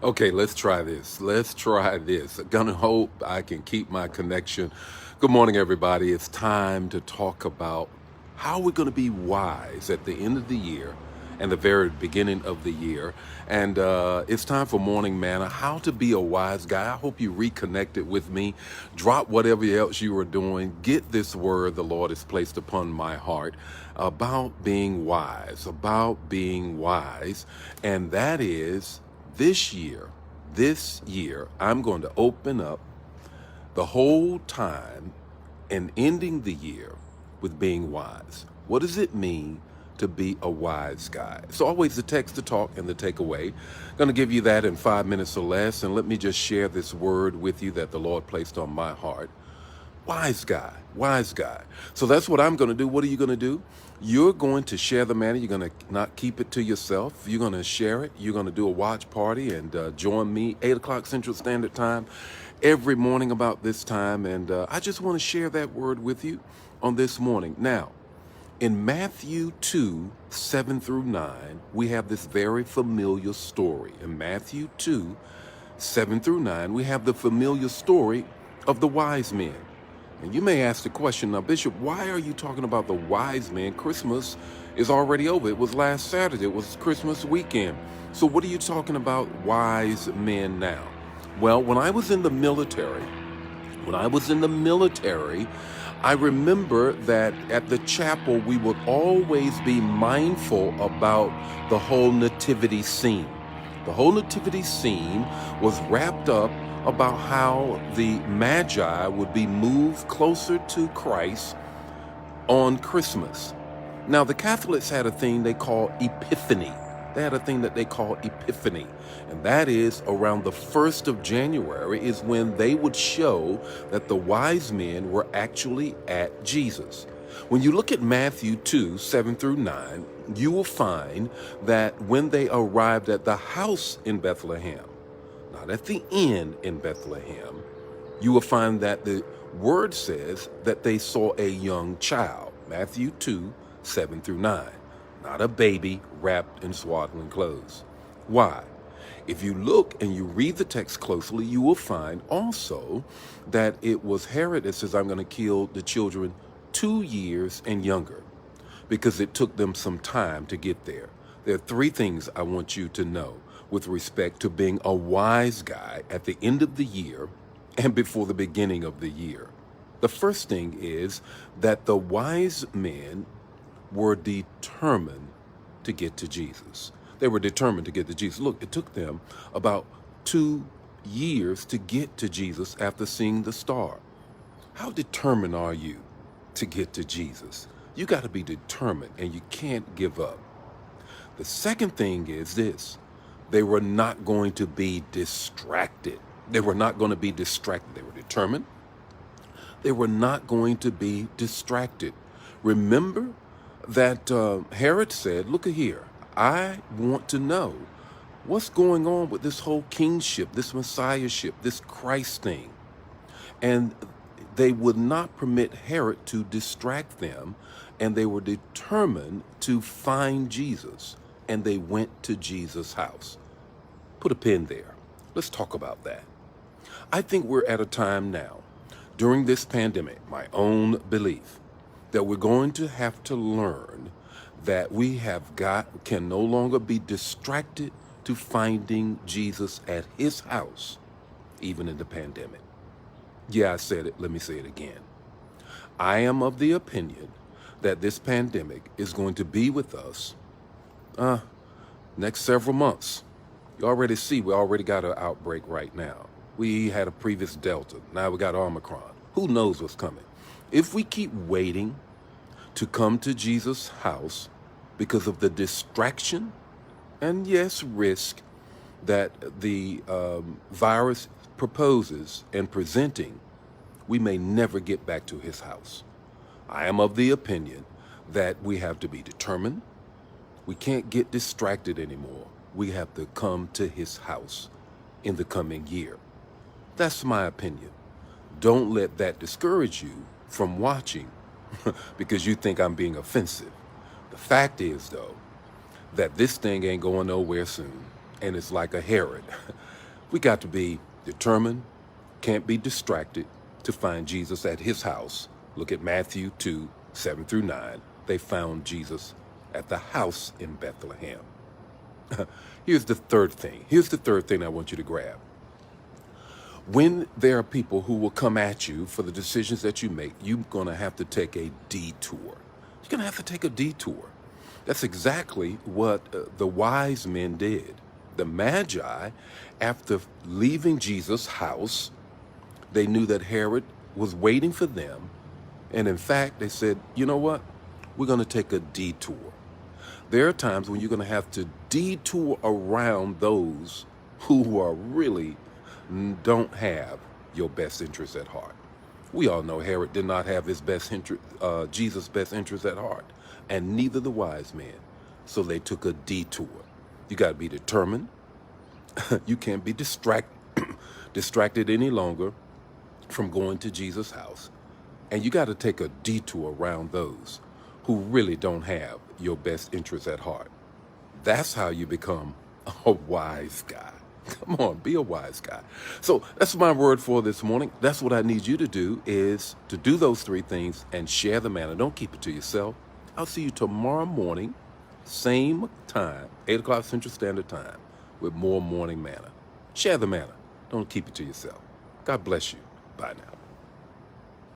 Okay, let's try this. Let's try this. Gonna hope I can keep my connection. Good morning, everybody. It's time to talk about how we're going to be wise at the end of the year and the very beginning of the year. And it's time for Morning Manna, how to be a wise guy. I hope you reconnected with me. Drop whatever else you were doing. Get this word the Lord has placed upon my heart about being wise, about being wise. And that is this year, I'm going to open up the whole time and ending the year with being wise. What does it mean to be a wise guy? It's always the text, the talk, and the takeaway. Going to give you that in 5 minutes or less. And let me just share this word with you that the Lord placed on my heart. Wise guy, wise guy. So that's what I'm going to do. What are you going to do? You're going to share the manna. You're going to not keep it to yourself. You're going to share it. You're going to do a watch party and join me 8 o'clock Central Standard Time every morning about this time. And I just want to share that word with you on this morning. Now, in Matthew 2, 7 through 9, we have this very familiar story. In Matthew 2, 7 through 9, we have the familiar story of the wise men. And you may ask the question, now, Bishop, why are you talking about the wise men? Christmas is already over. It was last Saturday. It was Christmas weekend. So what are you talking about wise men now? Well, when I was in the military, I remember that at the chapel, we would always be mindful about the whole nativity scene. The whole nativity scene was wrapped up about how the Magi would be moved closer to Christ on Christmas. Now, the Catholics had a thing they call Epiphany. They had a thing that they call Epiphany. And that is around the 1st of January is when they would show that the wise men were actually at Jesus. When you look at Matthew 2, 7 through 9, you will find that when they arrived at the house in Bethlehem, not at the inn in Bethlehem, you will find that the word says that they saw a young child. Matthew 2, 7 through 9. Not a baby wrapped in swaddling clothes. Why? If you look and you read the text closely, you will find also that it was Herod that says, I'm going to kill the children 2 years and younger, because it took them some time to get there. There are 3 things I want you to know with respect to being a wise guy at the end of the year and before the beginning of the year. The first thing is that the wise men were determined to get to Jesus. They were determined to get to Jesus. Look, it took them about 2 years to get to Jesus after seeing the star. How determined are you to get to Jesus? You got to be determined, and you can't give up. The second thing is this. They were not going to be distracted. They were not going to be distracted. They were determined. They were not going to be distracted. Remember that Herod said, look here, I want to know what's going on with this whole kingship, this messiahship, this Christ thing. And they would not permit Herod to distract them, and they were determined to find Jesus, and they went to Jesus' house. Put a pin there. Let's talk about that. I think we're at a time now, during this pandemic, my own belief, that we're going to have to learn that we can no longer be distracted to finding Jesus at his house, even in the pandemic. Yeah, I said it. Let me say it again. I am of the opinion that this pandemic is going to be with us next several months. You already see, we already got an outbreak right now. We had a previous Delta. Now we got Omicron. Who knows what's coming? If we keep waiting to come to Jesus' house because of the distraction and, yes, risk that the virus proposes and presenting, we may never get back to his house. I am of the opinion that we have to be determined. We can't get distracted anymore. We have to come to his house in the coming year. That's my opinion. Don't let that discourage you from watching because you think I'm being offensive. The fact is, though, that this thing ain't going nowhere soon. and it's like a Herod. We got to be determined, can't be distracted to find Jesus at his house. Look at Matthew 2, 7 through 9. They found Jesus at the house in Bethlehem. Here's the third thing. Here's the third thing I want you to grab. When there are people who will come at you for the decisions that you make, you're going to have to take a detour. You're going to have to take a detour. That's exactly what the wise men did. The Magi, after leaving Jesus' house, they knew that Herod was waiting for them. And in fact, they said, you know what? We're going to take a detour. There are times when you're going to have to detour around those who are really don't have your best interest at heart. We all know Herod did not have his Jesus' best interest at heart, and neither the wise men. So they took a detour. You got to be determined. You can't be distracted any longer from going to Jesus' house. And you got to take a detour around those who really don't have your best interest at heart. That's how you become a wise guy. Come on, be a wise guy. So that's my word for this morning. That's what I need you to do, is to do those three things and share the manna. Don't keep it to yourself. I'll see you tomorrow morning, same time, 8 o'clock Central Standard Time, with more morning manna. Share the manna. Don't keep it to yourself. God bless you. Bye now.